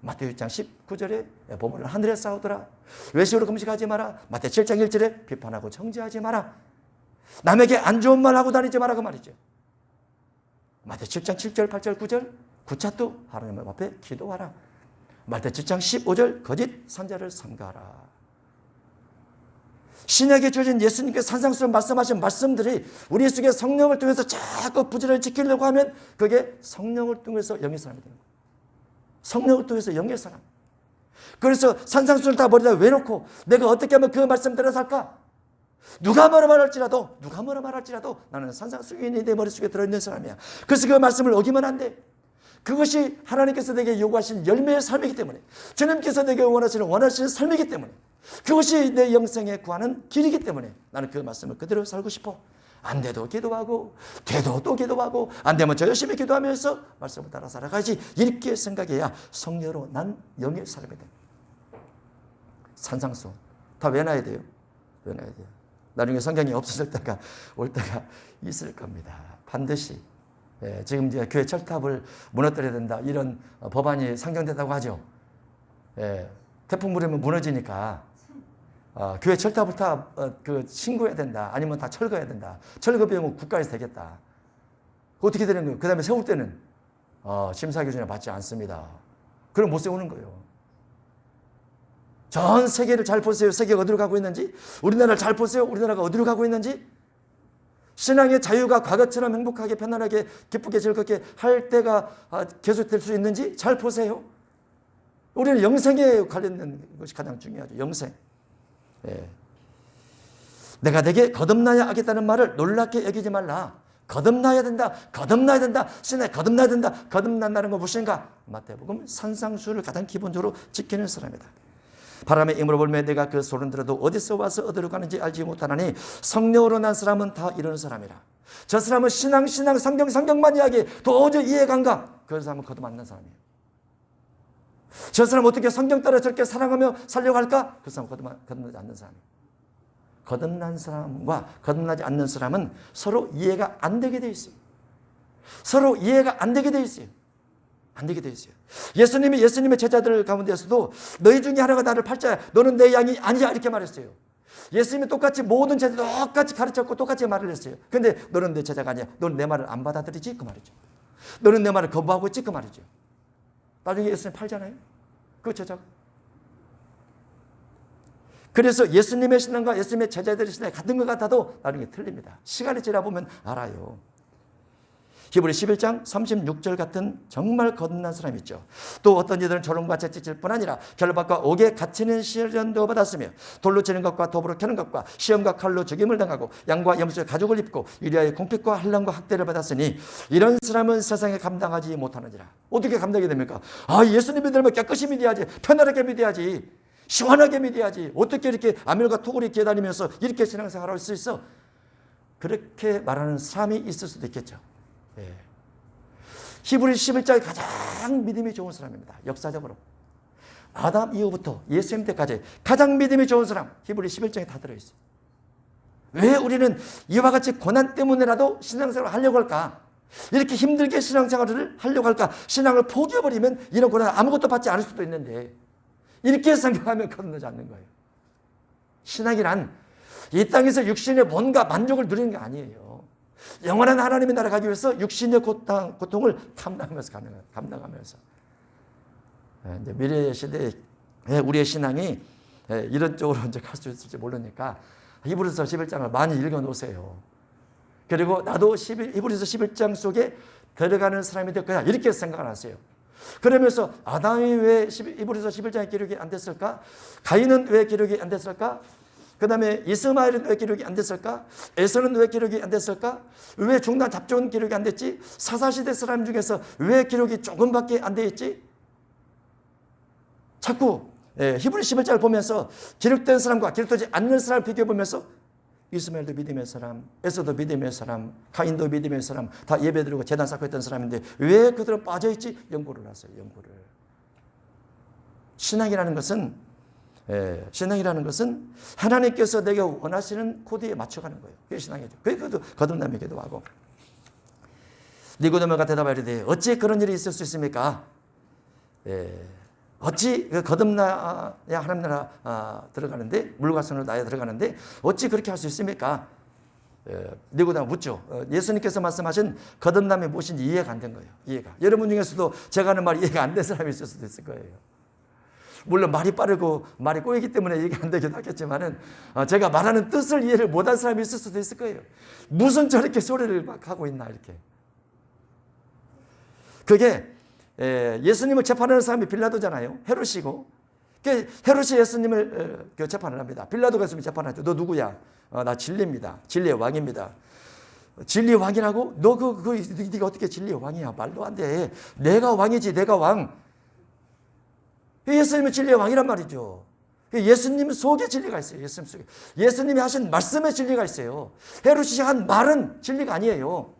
Speaker 1: 마태 6장 19절에 보물을 하늘에 쌓으더라. 외식으로 금식하지 마라. 마태 7장 1절에 비판하고 정죄하지 마라. 남에게 안 좋은 말 하고 다니지 마라 그 말이죠. 마태 7장 7절 8절 9절 구차도 하나님 앞에 기도하라. 말대 7장 15절 거짓 선자를 삼가라. 신약에 주어진 예수님께서 산상수훈 말씀하신 말씀들이 우리 속에 성령을 통해서 자꾸 부지런히 지키려고 하면 그게 성령을 통해서 영의 사람이 되는 거예요. 성령을 통해서 영의 사람. 그래서 산상수훈을 다 머리에다 외놓고 내가 어떻게 하면 그 말씀대로 살까? 누가 뭐라 말할지라도 나는 산상수훈이 내 머릿속에 들어있는 사람이야. 그래서 그 말씀을 어기면 안 돼. 그것이 하나님께서 내게 요구하신 열매의 삶이기 때문에, 주님께서 내게 원하시는 삶이기 때문에, 그것이 내 영생에 구하는 길이기 때문에 나는 그 말씀을 그대로 살고 싶어. 안 돼도 기도하고 돼도 또 기도하고 안 되면 저 열심히 기도하면서 말씀을 따라 살아가야지. 이렇게 생각해야 성령으로 난 영의 사람이 됩니다. 산상수훈 다 외놔야 돼요. 외놔야 돼요. 나중에 성경이 없어질 때가 올 때가 있을 겁니다. 반드시. 지금 이제 교회 철탑을 무너뜨려야 된다 이런 법안이 상정된다고 하죠. 태풍 불이면 무너지니까 교회 철탑을 다 신고해야 된다. 아니면 다 철거해야 된다. 철거 비용은 국가에서 되겠다. 어떻게 되는 거예요? 그 다음에 세울 때는 심사 기준에 맞지 않습니다. 그럼 못 세우는 거예요. 전 세계를 잘 보세요. 세계가 어디로 가고 있는지. 우리나라를 잘 보세요. 우리나라가 어디로 가고 있는지. 신앙의 자유가 과거처럼 행복하게 편안하게 기쁘게 즐겁게 할 때가 계속될 수 있는지 잘 보세요. 우리는 영생에 관련된 것이 가장 중요하죠. 영생. 내가 내게 거듭나야 하겠다는 말을 놀랍게 여기지 말라. 거듭나야 된다. 거듭나야 된다. 신에 거듭나야 된다. 거듭난다는 건 무엇인가? 마태복음 산상수훈을 가장 기본적으로 지키는 사람이다. 바람의 힘으로 불매 내가 그 소리는 들어도 어디서 와서 어디로 가는지 알지 못하나니 성령으로 난 사람은 다 이런 사람이라. 저 사람은 신앙 성경만 이야기해. 도저히 이해가 안 가. 그 사람은 거듭 안 난 사람이에요. 저 사람은 어떻게 성경 따라 저렇게 사랑하며 살려고 할까? 그 사람은 거듭나지 않는 사람이에요. 거듭난 사람과 거듭나지 않는 사람은 서로 이해가 안 되게 돼 있어요. 서로 이해가 안 되게 돼 있어요. 안 되게 돼 있어요. 예수님의 제자들 가운데서도 너희 중에 하나가 나를 팔자야. 너는 내 양이 아니야. 이렇게 말했어요. 예수님이 똑같이 모든 제자들 똑같이 가르쳤고 똑같이 말을 했어요. 그런데 너는 내 제자가 아니야. 너는 내 말을 안 받아들이지? 그 말이죠. 너는 내 말을 거부하고 있지? 그 말이죠. 나중에 예수님 팔잖아요. 그 제자가. 그래서 예수님의 신앙과 예수님의 제자들의 신앙이 같은 것 같아도 나중에 틀립니다. 시간이 지나보면 알아요. 히브리 11장 36절 같은 정말 거듭난 사람이 있죠. 또 어떤 이들은 조롱과 채찍질 뿐 아니라 결박과 옥에 갇히는 시련도 받았으며 돌로 치는 것과 도부로 켜는 것과 시험과 칼로 죽임을 당하고 양과 염소의 가죽을 입고 유리아의 공핍과 환난과 학대를 받았으니 이런 사람은 세상에 감당하지 못하느니라. 어떻게 감당이 됩니까? 예수님 믿으면 깨끗이 믿어야지. 편안하게 믿어야지. 시원하게 믿어야지. 어떻게 이렇게 아멜과 토굴이 기어다니면서 이렇게 신앙생활을 할 수 있어? 그렇게 말하는 사람이 있을 수도 있겠죠. 히브리 11장이 가장 믿음이 좋은 사람입니다. 역사적으로 아담 이후부터 예수님 때까지 가장 믿음이 좋은 사람 히브리 11장에 다 들어있어요. 왜 우리는 이와 같이 고난 때문에라도 신앙생활을 하려고 할까? 이렇게 힘들게 신앙생활을 하려고 할까? 신앙을 포기해버리면 이런 고난 아무것도 받지 않을 수도 있는데 이렇게 생각하면 거듭나지 않는 거예요. 신앙이란 이 땅에서 육신의 뭔가 만족을 누리는 게 아니에요. 영원한 하나님의 나라 가기 위해서 육신의 고통을 감당하면서 이제 미래 시대에 우리의 신앙이 이런 쪽으로 이제 갈 수 있을지 모르니까 히브리서 11장을 많이 읽어 놓으세요. 그리고 나도 히브리서 11장 속에 들어가는 사람이 될 거야. 이렇게 생각을 하세요. 그러면서 아담이 왜 히브리서 11장에 기록이 안 됐을까? 가인은 왜 기록이 안 됐을까? 그 다음에 이스마엘은 왜 기록이 안 됐을까? 에서는 왜 기록이 안 됐을까? 왜 중단 잡종은 기록이 안 됐지? 사사시대 사람 중에서 왜 기록이 조금밖에 안 돼 있지? 자꾸 히브리 11장을 보면서 기록된 사람과 기록되지 않는 사람을 비교해보면서 이스마엘도 믿음의 사람, 에서도 믿음의 사람, 가인도 믿음의 사람, 다 예배드리고 제단 쌓고 했던 사람인데 왜 그들은 빠져있지? 연구를 하세요. 연구를. 신앙이라는 것은 하나님께서 내가 원하시는 코드에 맞춰가는 거예요. 그게 신앙이죠. 그게 거듭남이기도 하고. 니고데모가 대답하리되 어찌 그런 일이 있을 수 있습니까? 어찌 거듭나야 하나님 나라 들어가는데 물과 성으로 나야 들어가는데 어찌 그렇게 할 수 있습니까? 니고데모 묻죠. 예수님께서 말씀하신 거듭남이 무엇인지 이해가 안 된 거예요. 이해가. 여러분 중에서도 제가 하는 말이 이해가 안 된 사람이 있을 수도 있을 거예요. 물론 말이 빠르고 말이 꼬이기 때문에 이게 안 되기도 하겠지만은 제가 말하는 뜻을 이해를 못한 사람이 있을 수도 있을 거예요. 무슨 저렇게 소리를 막 하고 있나 이렇게. 그게 예수님을 재판하는 사람이 빌라도잖아요. 헤롯이고. 헤롯이 예수님을 재판을 합니다. 빌라도가 예수님을 재판하죠. 너 누구야? 나 진리입니다. 진리의 왕입니다. 진리의 왕이라고? 너 네가 어떻게 진리의 왕이야? 말도 안 돼. 내가 왕이지, 내가 왕. 예수님은 진리의 왕이란 말이죠. 예수님 속에 진리가 있어요. 예수님 속에. 예수님이 하신 말씀에 진리가 있어요. 헤롯이 한 말은 진리가 아니에요.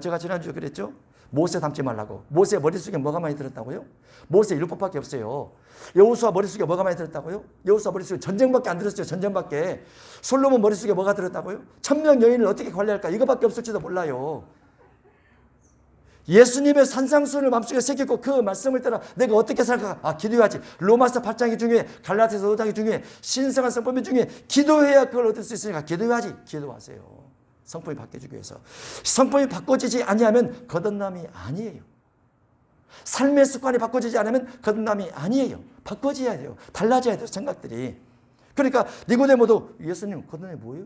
Speaker 1: 제가 지난주에 그랬죠? 모세 닮지 말라고. 모세 머릿속에 뭐가 많이 들었다고요? 모세 율법밖에 없어요. 여호수아 머릿속에 뭐가 많이 들었다고요? 여호수아 머릿속에 전쟁밖에 안 들었어요. 전쟁밖에. 솔로몬 머릿속에 뭐가 들었다고요? 1000명 여인을 어떻게 관리할까? 이거밖에 없을지도 몰라요. 예수님의 산상수훈을 마음속에 새기고 그 말씀을 따라 내가 어떻게 살까? 기도해야지. 로마서 8장이 중요해. 갈라디아서 5장이 중요해. 신성한 성품이 중요해. 기도해야 그걸 얻을 수 있으니까 기도해야지. 기도하세요. 성품이 바뀌어지기 위해서. 성품이 바꿔지지 아니하면 거듭남이 아니에요. 삶의 습관이 바꿔지지 않으면 거듭남이 아니에요. 바꿔져야 돼요. 달라져야 돼요. 생각들이. 그러니까 니고데모도 예수님 거듭남이 뭐예요?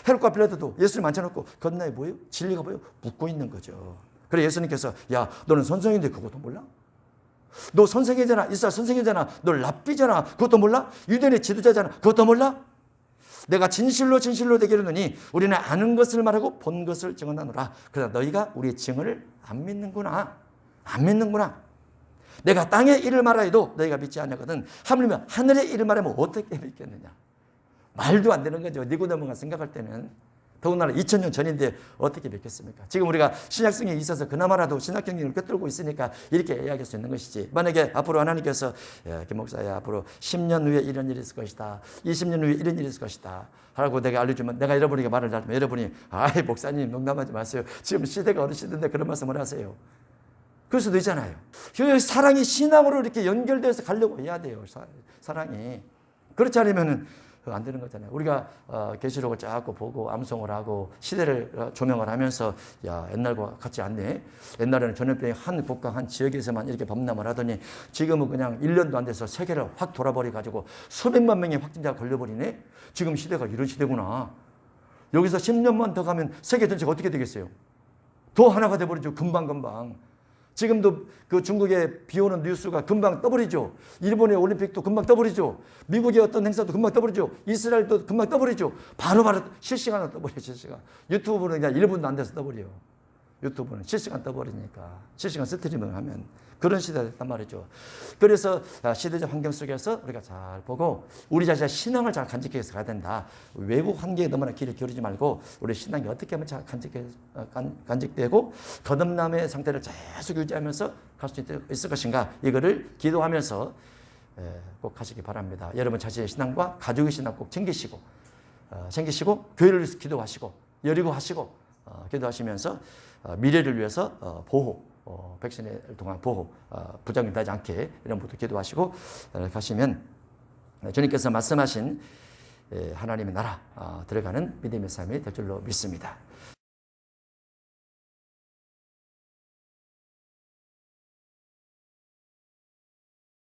Speaker 1: 헤롯과 빌라도도 예수님 앉혀놓고 거듭남이 뭐예요? 진리가 뭐예요? 묻고 있는 거죠. 그래 예수님께서 야 너는 선생인데 그것도 몰라? 너 선생이잖아. 이스라엘 선생이잖아. 너 랍비잖아. 그것도 몰라? 유대인의 지도자잖아. 그것도 몰라? 내가 진실로 되게 이르노니 우리는 아는 것을 말하고 본 것을 증언하노라. 그러나 너희가 우리의 증언을 안 믿는구나. 안 믿는구나. 내가 땅의 일을 말하여도 너희가 믿지 않거든. 하물며 하늘의 일을 말하면 어떻게 믿겠느냐. 말도 안 되는 거죠. 니고데모가 생각할 때는. 더군다나 2000년 전인데 어떻게 믿겠습니까? 지금 우리가 신약성에 있어서 그나마라도 신약 경륜을 꿰뚫고 있으니까 이렇게 이야기할 수 있는 것이지. 만약에 앞으로 하나님께서 김 목사야 앞으로 10년 후에 이런 일이 있을 것이다. 20년 후에 이런 일이 있을 것이다. 하고 내가 알려주면 내가 여러분에게 말을 하면 여러분이 아이 목사님 농담하지 마세요. 지금 시대가 어느 시대인데 그런 말씀을 하세요. 그럴 수도 있잖아요. 사랑이 신앙으로 이렇게 연결돼서 가려고 해야 돼요. 사랑이. 그렇지 않으면은 안 되는 거잖아요. 우리가 계시록을 자꾸 보고 암송을 하고 시대를 조명을 하면서 야 옛날과 같지 않네. 옛날에는 전염병이 한 국가 한 지역에서만 이렇게 범람을 하더니 지금은 그냥 1년도 안 돼서 세계를 확 돌아버려가지고 수백만 명의 확진자가 걸려버리네. 지금 시대가 이런 시대구나. 여기서 10년만 더 가면 세계 전체가 어떻게 되겠어요? 더 하나가 돼버리죠. 금방. 지금도 그 중국에 비 오는 뉴스가 금방 떠버리죠. 일본의 올림픽도 금방 떠버리죠. 미국의 어떤 행사도 금방 떠버리죠. 이스라엘도 금방 떠버리죠. 바로바로 실시간으로 떠버려요. 실시간. 유튜브는 그냥 1분도 안 돼서 떠버려요. 유튜브는 실시간 떠버리니까. 실시간 스트리밍을 하면. 그런 시대가 됐단 말이죠. 그래서 시대적 환경 속에서 우리가 잘 보고 우리 자신의 신앙을 잘 간직해서 가야 된다. 외부 환경에 너무나 귀를 기울이지 말고 우리 신앙이 어떻게 하면 잘 간직되고 거듭남의 상태를 계속 유지하면서 갈 수 있을 것인가. 이거를 기도하면서 꼭 하시기 바랍니다. 여러분 자신의 신앙과 가족의 신앙 꼭 챙기시고 교회를 위해서 기도하시고 여리고하시고 기도하시면서 미래를 위해서 보호 백신을 통한 보호, 부작용이 나지 않게 이런 것도 기도하시고 가시면 주님께서 말씀하신 하나님의 나라 들어가는 믿음의 삶이 될 줄로 믿습니다.